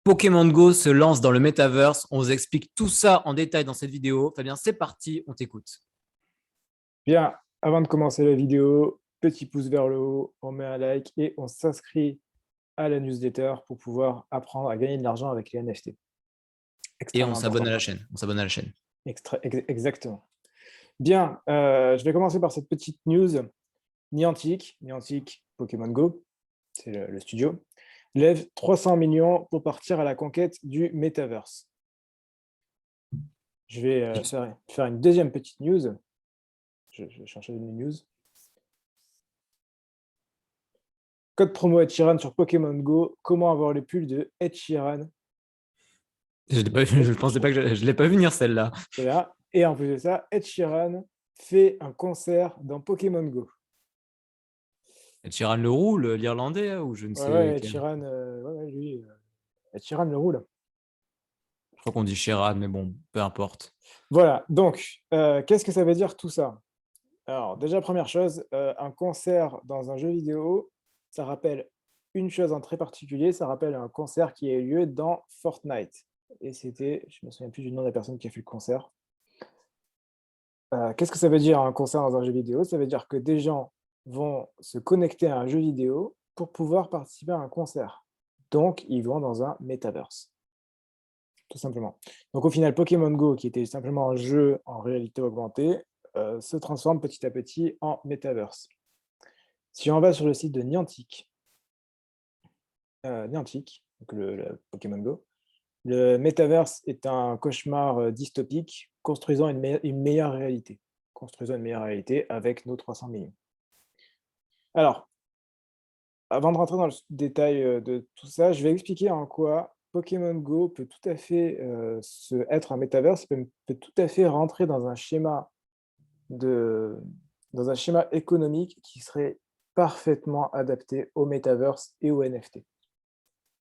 Pokémon Go se lance dans le metaverse. On vous explique tout ça en détail dans cette vidéo. Fabien, c'est parti, on t'écoute. Bien, avant de commencer la vidéo, petit pouce vers le haut, on met un like et on s'inscrit à la newsletter pour pouvoir apprendre à gagner de l'argent avec les NFT. Et on Extrêmement s'abonne important. à la chaîne. On s'abonne à la chaîne. Exactement. Bien, je vais commencer par cette petite news. Niantic, Pokémon Go, c'est le studio, lève 300 millions pour partir à la conquête du metaverse. Je vais faire une deuxième petite news. Je vais chercher une news. Code promo Ed Sheeran sur Pokémon Go. Comment avoir le pull de Ed Sheeran? Je ne pensais pas que je l'ai pas vu venir celle-là. Voilà. Et en plus de ça, Ed Sheeran fait un concert dans Pokémon Go. Ed Sheeran le roux, l'Irlandais, ou je ne sais Ouais, Ed quel. Sheeran, lui, Ed Sheeran le roule. Je crois qu'on dit Sheeran, mais bon, peu importe. Voilà, donc, qu'est-ce que ça veut dire tout ça? Alors, déjà, première chose, un concert dans un jeu vidéo, ça rappelle une chose en très particulier, ça rappelle un concert qui a eu lieu dans Fortnite. Et c'était, je ne me souviens plus du nom de la personne qui a fait le concert. Qu'est-ce que ça veut dire un concert dans un jeu vidéo? Ça veut dire que des gens vont se connecter à un jeu vidéo pour pouvoir participer à un concert. Donc, ils vont dans un metaverse, tout simplement. Donc, au final, Pokémon Go, qui était simplement un jeu en réalité augmentée, se transforme petit à petit en metaverse. Si on va sur le site de Niantic, donc le Pokémon Go, le metaverse est un cauchemar dystopique, construisant une meilleure réalité. Construisons une meilleure réalité avec nos 300 millions. Alors, avant de rentrer dans le détail de tout ça, je vais expliquer en quoi Pokémon Go peut tout à fait être un metaverse, peut tout à fait rentrer de, dans un schéma économique qui serait parfaitement adapté au metaverse et au NFT.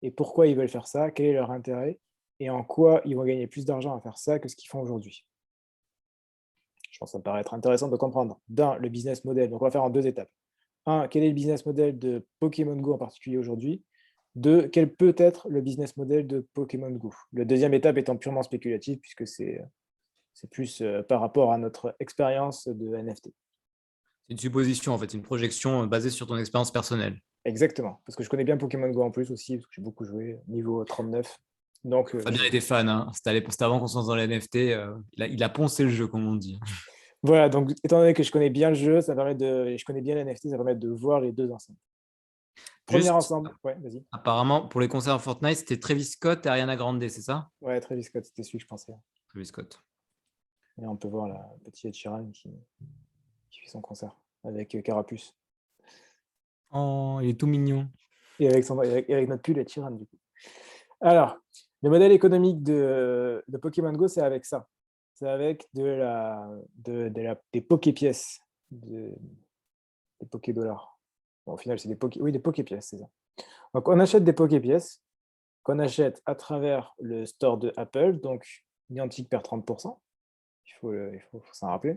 Et pourquoi ils veulent faire ça, quel est leur intérêt, et en quoi ils vont gagner plus d'argent à faire ça que ce qu'ils font aujourd'hui. Je pense que ça me paraît être intéressant de comprendre. D'un, le business model. Donc, on va faire en deux étapes. Un, quel est le business model de Pokémon Go en particulier aujourd'hui? Deux, quel peut être le business model de Pokémon Go? Le deuxième étape étant purement spéculative, puisque c'est plus par rapport à notre expérience de NFT. C'est une supposition, en fait, une projection basée sur ton expérience personnelle. Exactement, parce que je connais bien Pokémon Go en plus aussi, parce que j'ai beaucoup joué, niveau 39. Donc, Fabien était fan, hein. C'était avant qu'on se lance dans les NFT. Il a poncé le jeu, comme on dit. voilà, donc étant donné que je connais bien le jeu, et je connais bien l'NFT, ça permet de voir les deux ensemble. Premier Juste, ensemble, ouais, vas-y. apparemment, pour les concerts Fortnite, c'était Travis Scott et Ariana Grande, c'est ça? Ouais, Travis Scott, c'était celui que je pensais. Travis Scott. Et on peut voir la petite Ed Sheeran qui fait son concert avec Carapuce. Oh, il est tout mignon. Et avec notre pull Ed Sheeran, du coup. Alors, le modèle économique de Pokémon Go, c'est avec ça. C'est avec des Poké-pièces, des Poké-dollars. Bon, au final, c'est des Poké-pièces, c'est ça. Donc, on achète des Poké-pièces qu'on achète à travers le store de Apple. Donc, Niantic perd 30%. Il faut s'en rappeler.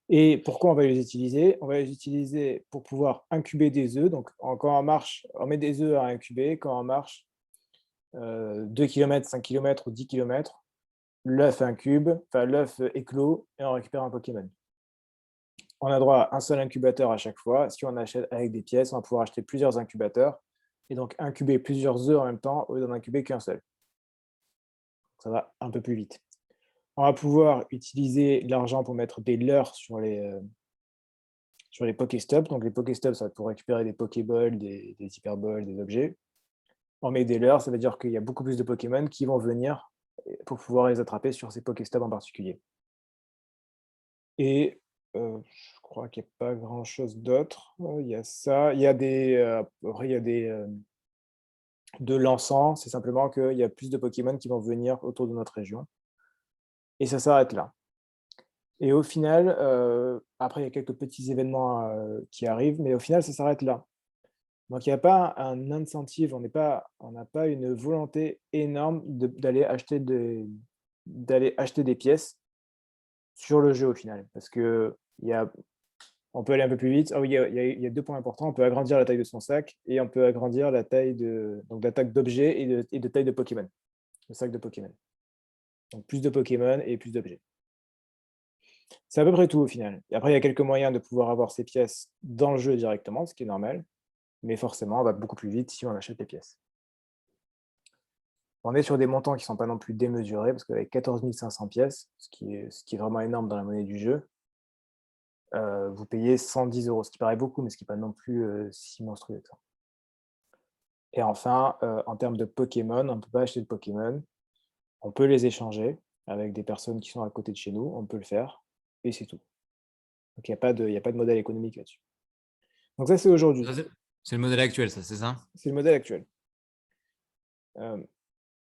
Et pourquoi on va les utiliser? On va les utiliser pour pouvoir incuber des œufs. Donc, quand on marche, on met des œufs à incuber. Quand on marche 2 km, 5 km ou 10 km, l'œuf éclot et on récupère un Pokémon. On a droit à un seul incubateur à chaque fois. Si on achète avec des pièces, on va pouvoir acheter plusieurs incubateurs et donc incuber plusieurs œufs en même temps au lieu d'en incuber qu'un seul. Ça va un peu plus vite. On va pouvoir utiliser l'argent pour mettre des leurres sur les Pokéstops. Donc les Pokéstops, ça va pour récupérer des Pokéballs, des Hyperballs, des objets. On met des leurres, ça veut dire qu'il y a beaucoup plus de Pokémon qui vont venir pour pouvoir les attraper sur ces Pokéstops en particulier. Et je crois qu'il n'y a pas grand-chose d'autre. Il y a ça. Il y a de l'encens. C'est simplement qu'il y a plus de Pokémon qui vont venir autour de notre région. Et ça s'arrête là. Et au final, après, il y a quelques petits événements qui arrivent, mais au final, ça s'arrête là. Donc, il n'y a pas un incentive, on n'a pas une volonté énorme d'aller acheter des pièces sur le jeu au final. Parce qu'il y a On peut aller un peu plus vite. Ah oui, il y a 2 points importants. On peut agrandir la taille de son sac et on peut agrandir la taille donc la taille d'objets et de taille de Pokémon, le sac de Pokémon. Donc plus de Pokémon et plus d'objets. C'est à peu près tout au final. Et après, il y a quelques moyens de pouvoir avoir ces pièces dans le jeu directement, ce qui est normal, mais forcément, on va beaucoup plus vite si on achète les pièces. On est sur des montants qui ne sont pas non plus démesurés, parce qu'avec 14 500 pièces, ce qui est vraiment énorme dans la monnaie du jeu, vous payez 110 €, ce qui paraît beaucoup, mais ce qui n'est pas non plus si monstrueux que ça. Et enfin, en termes de Pokémon, on ne peut pas acheter de Pokémon. On peut les échanger avec des personnes qui sont à côté de chez nous, on peut le faire, et c'est tout. Donc il y a pas de modèle économique là-dessus. Donc ça, c'est aujourd'hui. Ça, c'est le modèle actuel, ça, c'est ça? C'est le modèle actuel.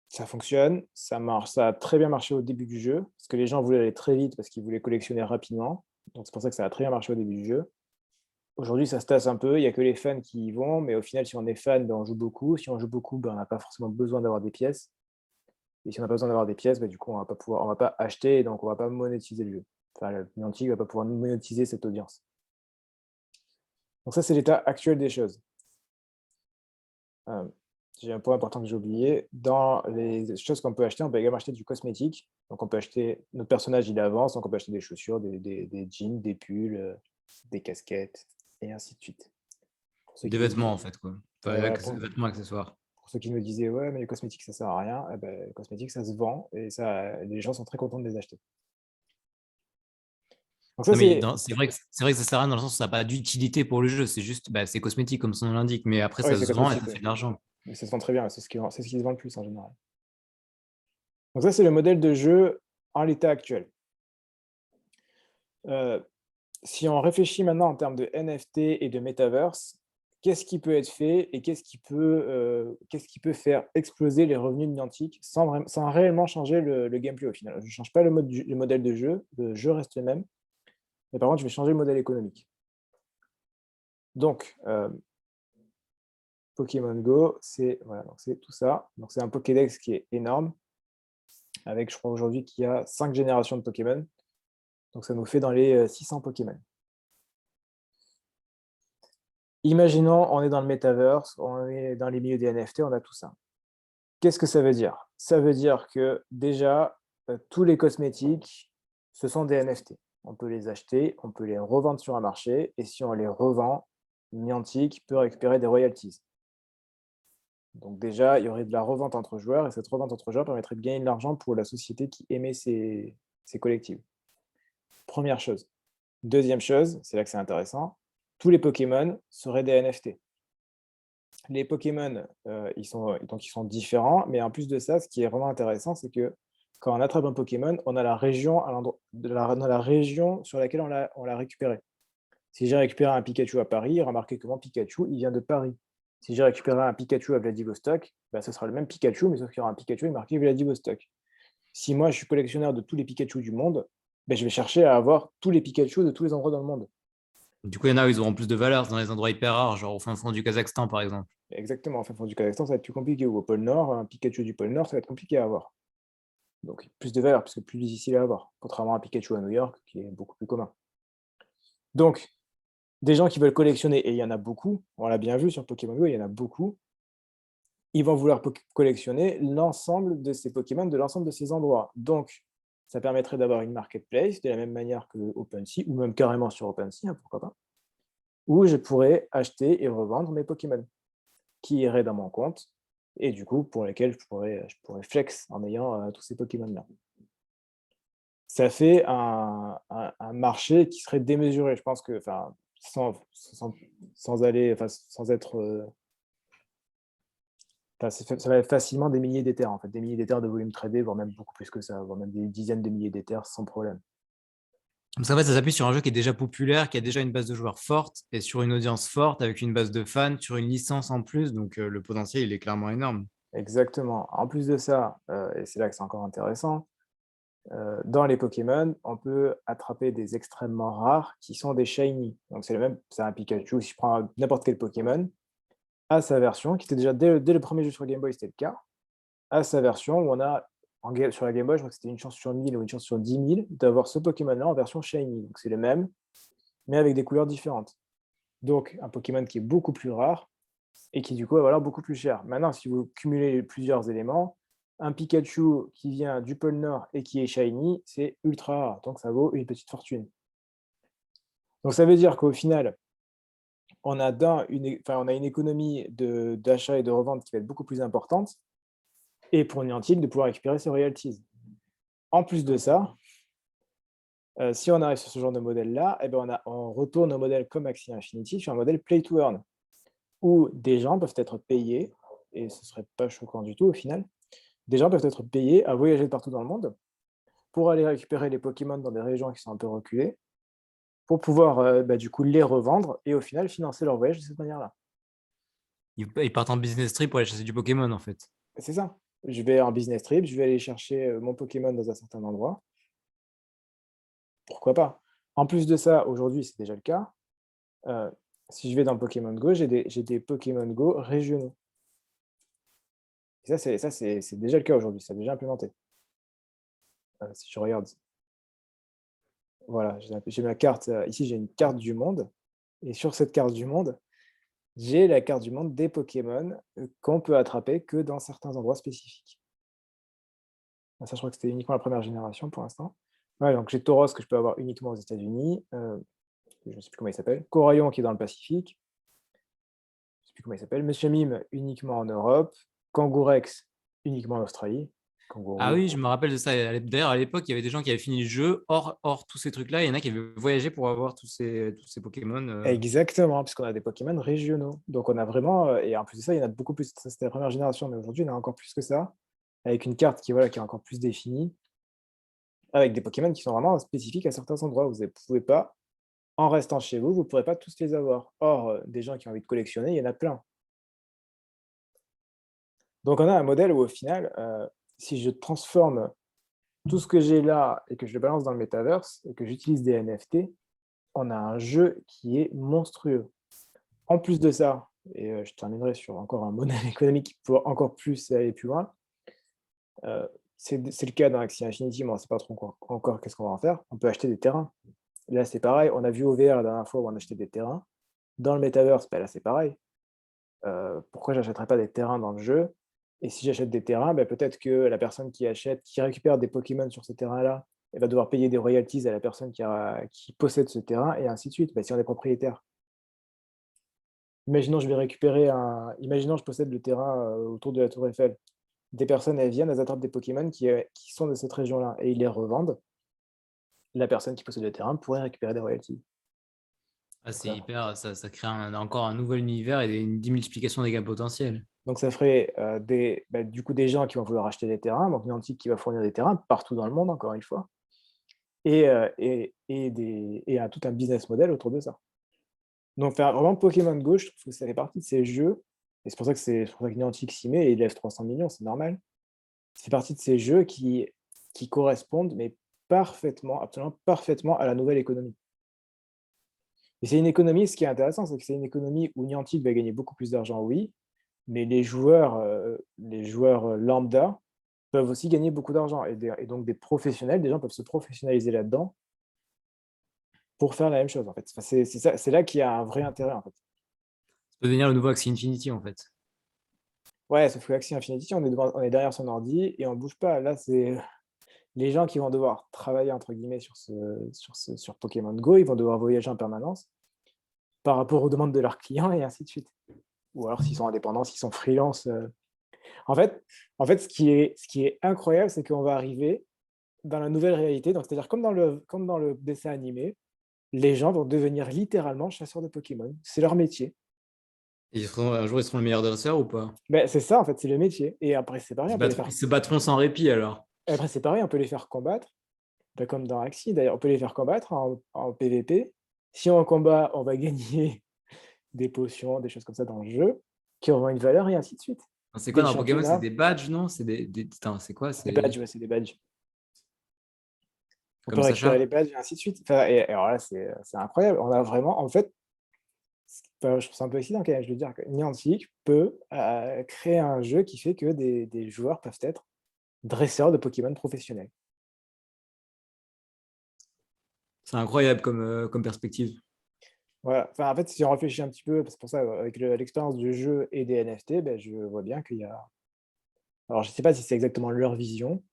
Ça fonctionne, ça marche, ça a très bien marché au début du jeu, parce que les gens voulaient aller très vite parce qu'ils voulaient collectionner rapidement. Donc c'est pour ça que ça a très bien marché au début du jeu. Aujourd'hui, ça se tasse un peu, il y a que les fans qui y vont, mais au final, si on est fan, ben, on joue beaucoup. Si on joue beaucoup, ben, on n'a pas forcément besoin d'avoir des pièces. Et si on n'a pas besoin d'avoir des pièces, ben, du coup, on va pas acheter, et donc on va pas monétiser le jeu. Enfin, le Niantic va pas pouvoir monétiser cette audience. Donc ça, c'est l'état actuel des choses. J'ai un point important que j'ai oublié. Dans les choses qu'on peut acheter, on peut également acheter du cosmétique. Donc on peut acheter, notre personnage, il avance, donc on peut acheter des chaussures, des jeans, des pulls, des casquettes, et ainsi de suite. Pour ceux Des qui nous vêtements, disent, en fait, quoi. ouais, Enfin, voilà, vêtements, accessoires. pour ceux qui nous disaient, ouais, mais les cosmétiques, ça sert à rien, eh ben, les cosmétiques, ça se vend, et ça, les gens sont très contents de les acheter. Donc ça, Non, mais c'est, c'est vrai que ça sert à rien dans le sens où ça n'a pas d'utilité pour le jeu. C'est juste, bah, c'est cosmétique, comme son nom l'indique. Mais après, ouais, ça c'est se vend et ça cosmétique, ouais. fait de l'argent. Mais ça se vend très bien, c'est ce qui se vend le plus en général. Donc ça, c'est le modèle de jeu en l'état actuel. Euh, Si on réfléchit maintenant en termes de NFT et de metaverse, qu'est-ce qui peut être fait et qu'est-ce qui peut faire exploser les revenus de Niantic sans réellement changer le gameplay au final? Je ne change pas le modèle de jeu, le jeu reste le même, mais par contre, je vais changer le modèle économique. Donc, Pokémon Go, c'est voilà, c'est tout ça. Donc, c'est un Pokédex qui est énorme, avec, je crois aujourd'hui, qu'il y a 5 générations de Pokémon. Donc, ça nous fait dans les 600 Pokémon. Imaginons, on est dans le metaverse, on est dans les milieux des NFT, on a tout ça. Qu'est-ce que ça veut dire? Ça veut dire que déjà, tous les cosmétiques, ce sont des NFT. On peut les acheter, on peut les revendre sur un marché, et si on les revend, Niantic peut récupérer des royalties. Donc déjà, il y aurait de la revente entre joueurs, et cette revente entre joueurs permettrait de gagner de l'argent pour la société qui émet ces collectibles. Première chose. Deuxième chose, c'est là que c'est intéressant, tous les Pokémon seraient des NFT. Les Pokémon, ils sont différents, mais en plus de ça, ce qui est vraiment intéressant, c'est que quand on attrape un Pokémon, on a la région, on a la région sur laquelle on l'a récupéré. Si j'ai récupéré un Pikachu à Paris, remarquez que mon Pikachu, il vient de Paris. Si j'ai récupéré un Pikachu à Vladivostok, bah, ce sera le même Pikachu, mais sauf qu'il y aura un Pikachu marqué Vladivostok. Si moi, je suis collectionneur de tous les Pikachu du monde, bah, je vais chercher à avoir tous les Pikachu de tous les endroits dans le monde. Du coup, il y en a, ils auront plus de valeur dans les endroits hyper rares, genre au fin fond du Kazakhstan, par exemple. Exactement, en fin fond du Kazakhstan, ça va être plus compliqué. Ou au pôle Nord, un Pikachu du pôle Nord, ça va être compliqué à avoir. Donc plus de valeur, puisque plus difficile à avoir, contrairement à Pikachu à New York, qui est beaucoup plus commun. Donc, des gens qui veulent collectionner, et il y en a beaucoup, on l'a bien vu sur Pokémon Go, il y en a beaucoup, ils vont vouloir collectionner l'ensemble de ces Pokémon de l'ensemble de ces endroits. Donc, ça permettrait d'avoir une marketplace de la même manière que OpenSea, ou même carrément sur OpenSea, hein, pourquoi pas, où je pourrais acheter et revendre mes Pokémon qui iraient dans mon compte, et du coup, pour lesquels je pourrais flex en ayant tous ces Pokémon-là. Ça fait un marché qui serait démesuré. Je pense que, enfin, sans aller, enfin, sans être, ça va être facilement des milliers d'Ethers, en fait, des milliers d'Ethers de volume tradé, voire même beaucoup plus que ça, voire même des dizaines de milliers d'Ethers sans problème. Parce qu'en fait, ça s'appuie sur un jeu qui est déjà populaire, qui a déjà une base de joueurs forte et sur une audience forte, avec une base de fans, sur une licence en plus. Donc, le potentiel, il est clairement énorme. Exactement. En plus de ça, et c'est là que c'est encore intéressant, dans les Pokémon, on peut attraper des extrêmement rares qui sont des shiny. Donc c'est le même, c'est un Pikachu. Si je prends n'importe quel Pokémon, à sa version, qui était déjà dès le premier jeu sur Game Boy, c'était le cas, à sa version où on a, sur la Game Boy, je crois que c'était une chance sur 1000 ou une chance sur 10 000 d'avoir ce Pokémon-là en version shiny. Donc c'est le même. mais avec des couleurs différentes. Donc, un Pokémon qui est beaucoup plus rare et qui, du coup, va valoir beaucoup plus cher. Maintenant, si vous cumulez plusieurs éléments, un Pikachu qui vient du pôle Nord et qui est shiny, c'est ultra rare, donc ça vaut une petite fortune. Donc, ça veut dire qu'au final, on a une économie d'achat et de revente qui va être beaucoup plus importante et pour Niantic de pouvoir récupérer ses royalties. En plus de ça, si on arrive sur ce genre de modèle-là, eh ben on retourne au modèle comme Axie Infinity sur un modèle play to earn, où des gens peuvent être payés, et ce ne serait pas choquant du tout au final, des gens peuvent être payés à voyager partout dans le monde pour aller récupérer les Pokémon dans des régions qui sont un peu reculées, pour pouvoir du coup les revendre et au final financer leur voyage de cette manière-là. Ils partent en business trip pour aller chasser du Pokémon, en fait. C'est ça. Je vais en business trip, je vais aller chercher mon Pokémon dans un certain endroit. Pourquoi pas? En plus de ça, aujourd'hui, c'est déjà le cas. Si je vais dans Pokémon Go, j'ai des Pokémon Go régionaux. Et c'est déjà le cas aujourd'hui, c'est déjà implémenté. Si je regarde, voilà, j'ai ma carte, ici j'ai une carte du monde, et sur cette carte du monde, j'ai la carte du monde des Pokémon qu'on peut attraper que dans certains endroits spécifiques. Ah, ça, je crois que c'était uniquement la première génération pour l'instant. Ouais, donc j'ai Tauros que je peux avoir uniquement aux États-Unis, je ne sais plus comment il s'appelle, Coraillon qui est dans le Pacifique, je ne sais plus comment il s'appelle, Monsieur Mime uniquement en Europe, Kangourex uniquement en Australie, Ah Kangourou. oui, je me rappelle de ça. D'ailleurs, à l'époque, il y avait des gens qui avaient fini le jeu hors tous ces trucs-là. Il y en a qui avaient voyagé pour avoir tous ces Pokémon. Exactement, puisqu'on a des Pokémon régionaux. Donc on a vraiment, et en plus de ça, il y en a beaucoup plus. Ça, c'était la première génération, mais aujourd'hui, il y en a encore plus que ça, avec une carte qui, voilà, qui est encore plus définie, avec des Pokémon qui sont vraiment spécifiques à certains endroits. Vous ne pouvez pas, en restant chez vous, vous ne pourrez pas tous les avoir. Or, des gens qui ont envie de collectionner, il y en a plein. Donc on a un modèle où au final, si je transforme tout ce que j'ai là et que je le balance dans le Metaverse et que j'utilise des NFT, on a un jeu qui est monstrueux. En plus de ça, et je terminerai sur encore un modèle économique qui peut encore plus aller plus loin, c'est le cas dans Axie Infinity, mais on ne sait pas trop encore qu'est-ce qu'on va en faire. On peut acheter des terrains. Là, c'est pareil, on a vu OVR la dernière fois où on achetait des terrains. Dans le Metaverse, là, c'est pareil. Pourquoi j'achèterais pas des terrains dans le jeu? Et si j'achète des terrains, peut-être que la personne qui récupère des Pokémon sur ces terrains-là, elle va devoir payer des royalties à la personne qui possède ce terrain et ainsi de suite, si on est propriétaire. Imaginons je possède le terrain, autour de la tour Eiffel. Des personnes, elles viennent, elles attrapent des Pokémon qui sont de cette région-là et ils les revendent. La personne qui possède le terrain pourrait récupérer des royalties. Ah, Donc c'est ça hyper, ça crée encore un nouvel univers et une démultiplication des gains potentiels. donc ça ferait, du coup des gens qui vont vouloir acheter des terrains, donc Niantic qui va fournir des terrains partout dans le monde encore une fois et tout un business model autour de ça. Donc faire vraiment Pokémon Go, je trouve que ça fait partie de ces jeux et c'est pour ça que Niantic s'y met et il lève 300 millions, c'est normal. Ça fait partie de ces jeux qui correspondent, mais parfaitement, absolument parfaitement à la nouvelle économie. Et c'est une économie, ce qui est intéressant, c'est que c'est une économie où Niantic va gagner beaucoup plus d'argent, oui, mais les joueurs lambda peuvent aussi gagner beaucoup d'argent. Et donc des professionnels, des gens peuvent se professionnaliser là-dedans pour faire la même chose, en fait. Enfin, c'est là qu'il y a un vrai intérêt, en fait. Ça peut devenir le nouveau Axie Infinity, en fait. Ouais, sauf que Axie Infinity, on est derrière son ordi et on ne bouge pas. Là, c'est les gens qui vont devoir travailler, entre guillemets, sur Pokémon Go, ils vont devoir voyager en permanence par rapport aux demandes de leurs clients et ainsi de suite. Ou alors s'ils sont indépendants, s'ils sont freelance. En fait, ce qui est incroyable, c'est qu'on va arriver dans la nouvelle réalité. Donc, c'est-à-dire comme dans le dessin animé, les gens vont devenir littéralement chasseurs de Pokémon. C'est leur métier. Et un jour, ils seront le meilleur dresseur ou pas? C'est ça, en fait, c'est le métier. Et après, c'est pareil, Ils se battront sans répit, alors. après, c'est pareil, on peut les faire combattre, comme dans Axie d'ailleurs, on peut les faire combattre en PVP. Si on combat, on va gagner des potions, des choses comme ça dans le jeu, qui auront une valeur et ainsi de suite. C'est quoi Des dans Pokémon? C'est championnats, des badges, non? Putain, c'est quoi? des badges, ouais, c'est des badges. On peut Comme récupérer Sacha? les badges et ainsi de suite. Enfin, et alors là, c'est incroyable. On a vraiment, en fait, je trouve ça un peu excitant quand même, je veux dire que Niantic peut créer un jeu qui fait que des joueurs peuvent être dresseurs de Pokémon professionnels. C'est incroyable comme perspective. Voilà. Enfin, en fait, si on réfléchit un petit peu, c'est pour ça, avec l'expérience du jeu et des NFT, ben, je vois bien qu'il y a alors je sais pas si c'est exactement leur vision,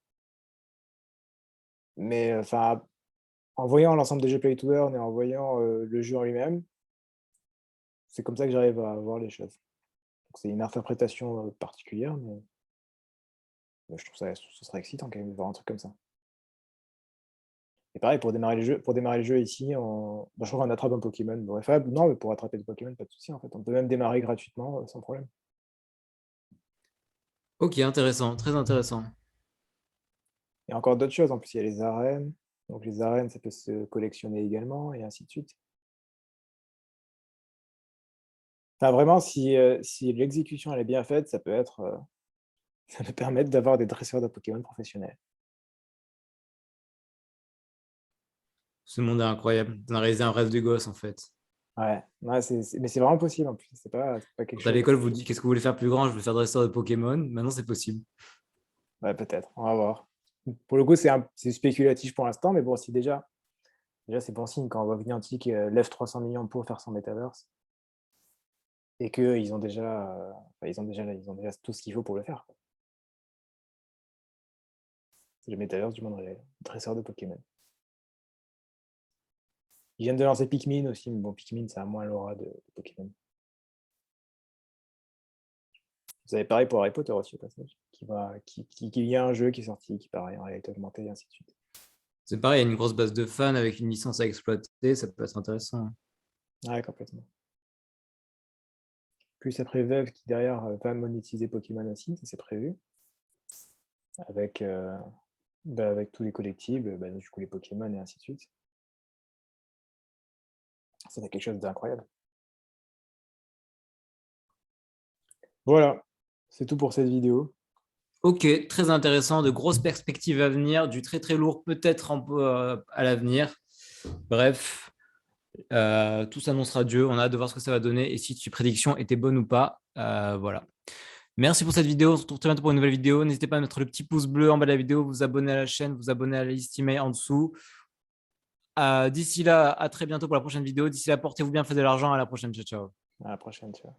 mais enfin, en voyant l'ensemble des jeux Play to Earn et en voyant, le jeu en lui-même, c'est comme ça que j'arrive à voir les choses. Donc c'est une interprétation, particulière, mais je trouve ça ce serait excitant quand même de voir un truc comme ça. Et pareil pour démarrer le jeu ici, bah, je crois qu'on attrape un Pokémon. Bon, enfin, non, mais pour attraper des Pokémon, pas de souci, en fait. On peut même démarrer gratuitement, sans problème. Ok, intéressant, très intéressant. Il y a encore d'autres choses, en plus, il y a les arènes. Donc les arènes, ça peut se collectionner également et ainsi de suite. Enfin, vraiment, si l'exécution, elle est bien faite, ça peut être, ça peut permettre d'avoir des dresseurs de Pokémon professionnels. Ce monde est incroyable. On a réalisé un rêve de gosse, en fait. Ouais, ouais, mais c'est vraiment possible, en plus. C'est pas quelque Quand à chose l'école, vous dites qu'est-ce que vous voulez faire plus grand? Je veux faire dresseur de Pokémon. Maintenant, c'est possible. ouais, peut-être, on va voir. Pour le coup, c'est spéculatif pour l'instant, mais bon, si déjà, c'est bon signe quand on voit que Niantic, lève 300 millions pour faire son Metaverse et qu'ils ont déjà, enfin, ils ont déjà tout ce qu'il faut pour le faire, quoi. C'est le Metaverse du monde réel, dresseur de Pokémon. Ils viennent de lancer Pikmin aussi, mais bon, Pikmin, ça a moins l'aura de Pokémon. Vous avez pareil pour Harry Potter aussi, au passage, qu'il y a un jeu qui est sorti, qui pareil, en réalité augmentée, et ainsi de suite. C'est pareil, il y a une grosse base de fans avec une licence à exploiter. Ça peut être intéressant. Ouais, complètement. Plus après Valve qui derrière va monétiser Pokémon aussi, ça c'est prévu, avec, bah, avec tous les collectibles, bah, du coup les Pokémon et ainsi de suite. Ça fait quelque chose d'incroyable. Voilà, c'est tout pour cette vidéo. Ok, très intéressant. De grosses perspectives à venir. Du très très lourd peut-être à l'avenir. Bref, tout s'annoncera Dieu. On a hâte de voir ce que ça va donner et si tes prédictions étaient bonnes ou pas. Voilà. Merci pour cette vidéo. On se retrouve très bientôt pour une nouvelle vidéo. N'hésitez pas à mettre le petit pouce bleu en bas de la vidéo, vous abonner à la chaîne, vous abonner à la liste email en dessous. D'ici là, à très bientôt pour la prochaine vidéo. D'ici là, portez-vous bien, faites de l'argent. À la prochaine. Ciao, ciao. À la prochaine, tu vois.